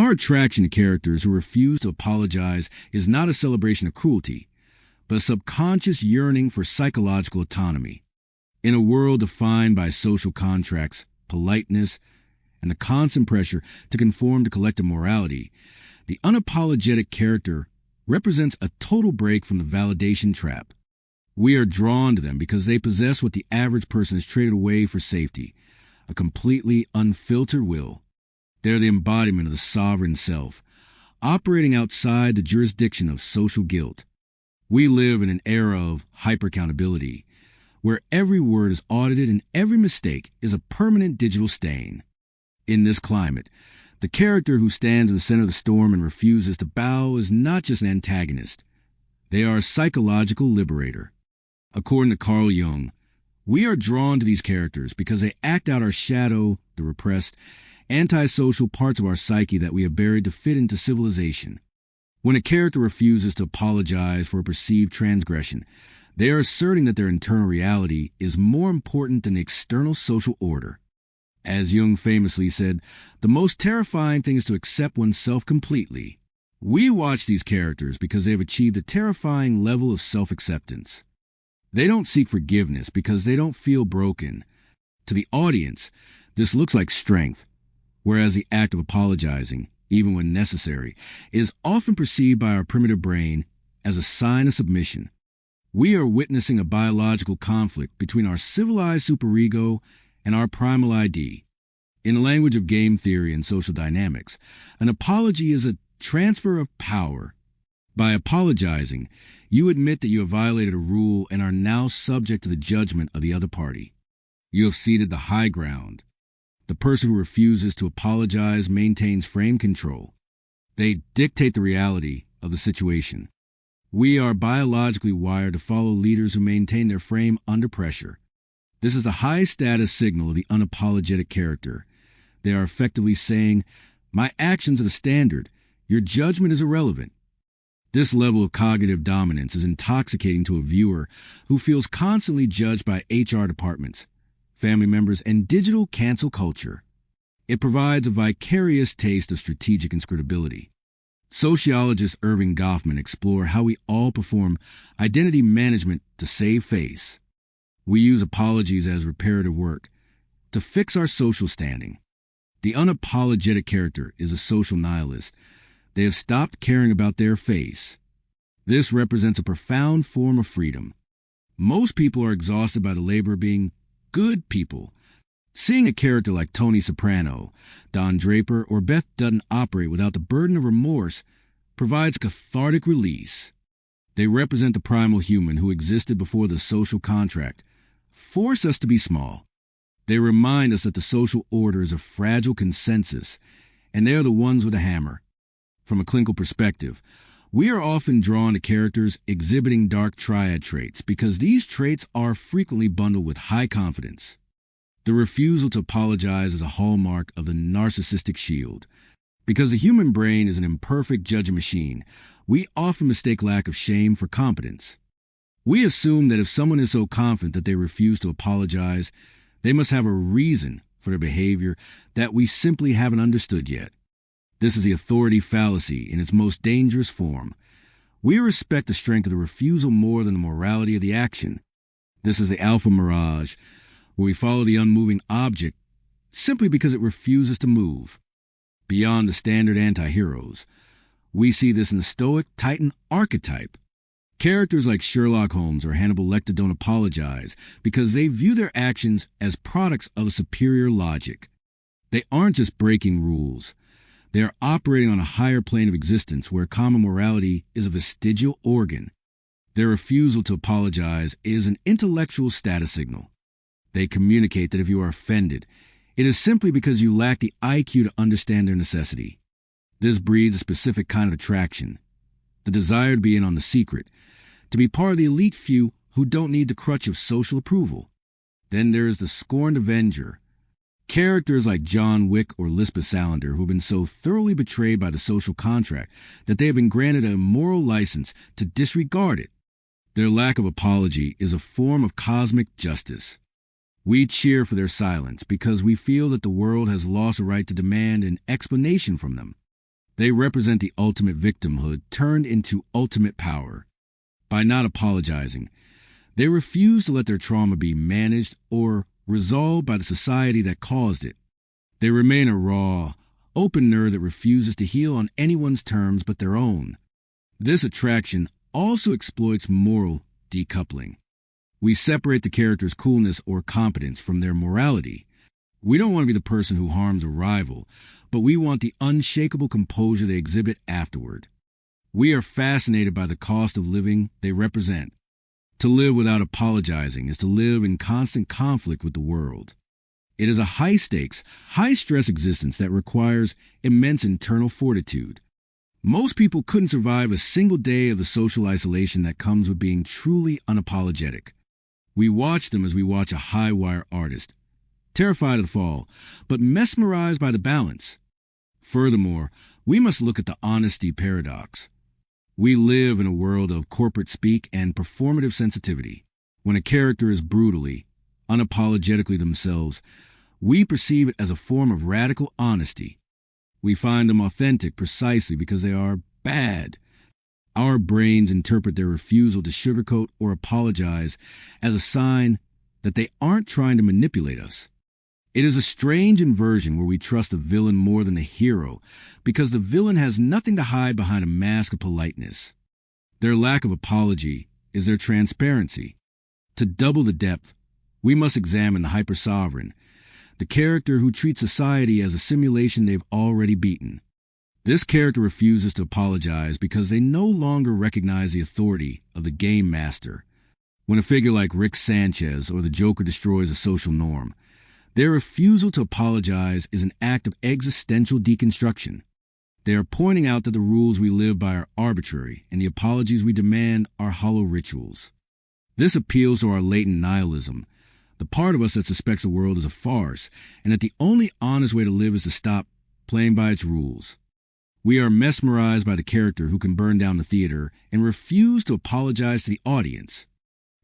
Our attraction to characters who refuse to apologize is not a celebration of cruelty, but a subconscious yearning for psychological autonomy. In a world defined by social contracts, politeness, and the constant pressure to conform to collective morality, the unapologetic character represents a total break from the validation trap. We are drawn to them because they possess what the average person has traded away for safety, a completely unfiltered will. They're the embodiment of the sovereign self, operating outside the jurisdiction of social guilt. We live in an era of hyper-accountability, where every word is audited and every mistake is a permanent digital stain. In this climate, the character who stands in the center of the storm and refuses to bow is not just an antagonist. They are a psychological liberator. According to Carl Jung, we are drawn to these characters because they act out our shadow, the repressed, antisocial parts of our psyche that we have buried to fit into civilization. When a character refuses to apologize for a perceived transgression, they are asserting that their internal reality is more important than the external social order. As Jung famously said, the most terrifying thing is to accept oneself completely. We watch these characters because they have achieved a terrifying level of self-acceptance. They don't seek forgiveness because they don't feel broken. To the audience, this looks like strength, whereas the act of apologizing, even when necessary, is often perceived by our primitive brain as a sign of submission. We are witnessing a biological conflict between our civilized superego and our primal ID. In the language of game theory and social dynamics, an apology is a transfer of power. By apologizing, you admit that you have violated a rule and are now subject to the judgment of the other party. You have ceded the high ground. The person who refuses to apologize maintains frame control. They dictate the reality of the situation. We are biologically wired to follow leaders who maintain their frame under pressure. This is a high-status signal of the unapologetic character. They are effectively saying, "My actions are the standard. Your judgment is irrelevant." This level of cognitive dominance is intoxicating to a viewer who feels constantly judged by HR departments, family members, and digital cancel culture. It provides a vicarious taste of strategic inscrutability. Sociologist Irving Goffman explore how we all perform identity management to save face. We use apologies as reparative work to fix our social standing. The unapologetic character is a social nihilist. They have stopped caring about their face. This represents a profound form of freedom. Most people are exhausted by the labor of being good people. Seeing a character like Tony Soprano, Don Draper, or Beth Dutton operate without the burden of remorse provides cathartic release. They represent the primal human who existed before the social contract, force us to be small. They remind us that the social order is a fragile consensus, and they are the ones with a hammer. From a clinical perspective, we are often drawn to characters exhibiting dark triad traits because these traits are frequently bundled with high confidence. The refusal to apologize is a hallmark of the narcissistic shield. Because the human brain is an imperfect judging machine, we often mistake lack of shame for competence. We assume that if someone is so confident that they refuse to apologize, they must have a reason for their behavior that we simply haven't understood yet. This is the authority fallacy in its most dangerous form. We respect the strength of the refusal more than the morality of the action. This is the alpha mirage, where we follow the unmoving object simply because it refuses to move. Beyond the standard anti-heroes, we see this in the stoic Titan archetype. Characters like Sherlock Holmes or Hannibal Lecter don't apologize because they view their actions as products of a superior logic. They aren't just breaking rules. They are operating on a higher plane of existence where common morality is a vestigial organ. Their refusal to apologize is an intellectual status signal. They communicate that if you are offended, it is simply because you lack the IQ to understand their necessity. This breeds a specific kind of attraction, the desire to be in on the secret, to be part of the elite few who don't need the crutch of social approval. Then there is the scorned avenger. Characters like John Wick or Lisbeth Salander who have been so thoroughly betrayed by the social contract that they have been granted a moral license to disregard it. Their lack of apology is a form of cosmic justice. We cheer for their silence because we feel that the world has lost a right to demand an explanation from them. They represent the ultimate victimhood turned into ultimate power. By not apologizing, they refuse to let their trauma be managed or resolved by the society that caused it. They remain a raw, open nerve that refuses to heal on anyone's terms but their own. This attraction also exploits moral decoupling. We separate the character's coolness or competence from their morality. We don't want to be the person who harms a rival, but we want the unshakable composure they exhibit afterward. We are fascinated by the cost of living they represent. To live without apologizing is to live in constant conflict with the world. It is a high-stakes, high-stress existence that requires immense internal fortitude. Most people couldn't survive a single day of the social isolation that comes with being truly unapologetic. We watch them as we watch a high-wire artist, terrified of the fall, but mesmerized by the balance. Furthermore, we must look at the honesty paradox. We live in a world of corporate speak and performative sensitivity. When a character is brutally, unapologetically themselves, we perceive it as a form of radical honesty. We find them authentic precisely because they are bad. Our brains interpret their refusal to sugarcoat or apologize as a sign that they aren't trying to manipulate us. It is a strange inversion where we trust the villain more than the hero because the villain has nothing to hide behind a mask of politeness. Their lack of apology is their transparency. To double the depth, we must examine the hyper-sovereign, the character who treats society as a simulation they've already beaten. This character refuses to apologize because they no longer recognize the authority of the game master. When a figure like Rick Sanchez or the Joker destroys a social norm, their refusal to apologize is an act of existential deconstruction. They are pointing out that the rules we live by are arbitrary and the apologies we demand are hollow rituals. This appeals to our latent nihilism, the part of us that suspects the world is a farce and that the only honest way to live is to stop playing by its rules. We are mesmerized by the character who can burn down the theater and refuse to apologize to the audience.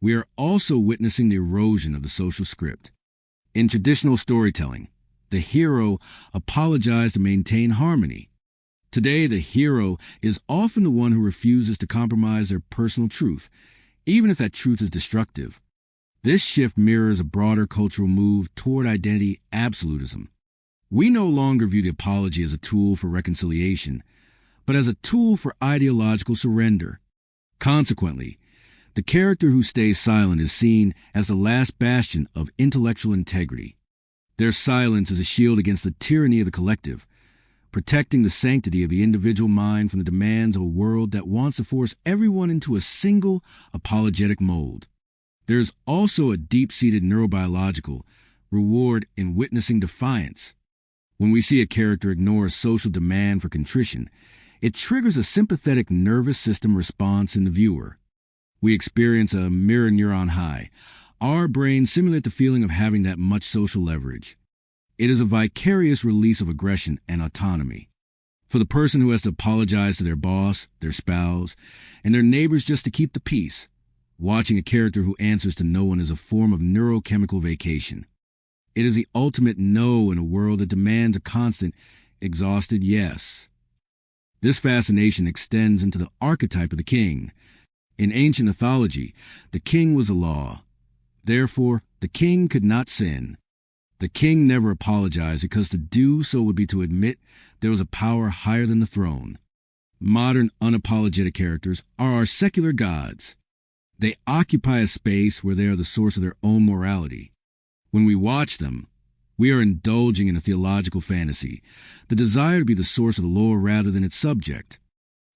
We are also witnessing the erosion of the social script. In traditional storytelling, the hero apologized to maintain harmony. Today, the hero is often the one who refuses to compromise their personal truth, even if that truth is destructive. This shift mirrors a broader cultural move toward identity absolutism. We no longer view the apology as a tool for reconciliation, but as a tool for ideological surrender. Consequently, the character who stays silent is seen as the last bastion of intellectual integrity. Their silence is a shield against the tyranny of the collective, protecting the sanctity of the individual mind from the demands of a world that wants to force everyone into a single apologetic mold. There is also a deep-seated neurobiological reward in witnessing defiance. When we see a character ignore a social demand for contrition, it triggers a sympathetic nervous system response in the viewer. We experience a mirror neuron high. Our brains simulate the feeling of having that much social leverage. It is a vicarious release of aggression and autonomy. For the person who has to apologize to their boss, their spouse, and their neighbors just to keep the peace, watching a character who answers to no one is a form of neurochemical vacation. It is the ultimate no in a world that demands a constant, exhausted yes. This fascination extends into the archetype of the king. In ancient mythology, the king was the law. Therefore, the king could not sin. The king never apologized because to do so would be to admit there was a power higher than the throne. Modern unapologetic characters are our secular gods. They occupy a space where they are the source of their own morality. When we watch them, we are indulging in a theological fantasy, the desire to be the source of the law rather than its subject.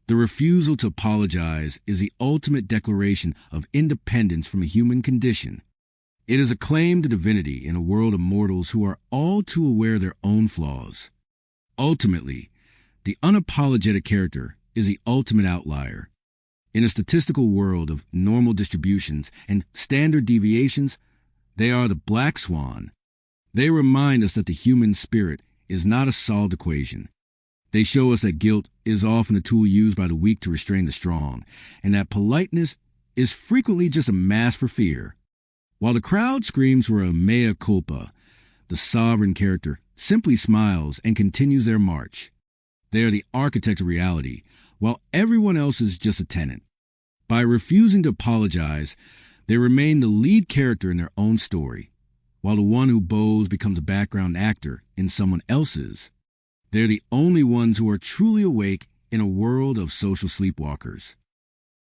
The refusal to apologize is the ultimate declaration of independence from a human condition. It is a claim to divinity in a world of mortals who are all too aware of their own flaws. Ultimately, the unapologetic character is the ultimate outlier. In a statistical world of normal distributions and standard deviations, they are the black swan. They remind us that the human spirit is not a solved equation. They show us that guilt is often a tool used by the weak to restrain the strong, and that politeness is frequently just a mask for fear. While the crowd screams for a mea culpa, the sovereign character simply smiles and continues their march. They are the architect of reality, while everyone else is just a tenant. By refusing to apologize, they remain the lead character in their own story, while the one who bows becomes a background actor in someone else's. They're the only ones who are truly awake in a world of social sleepwalkers.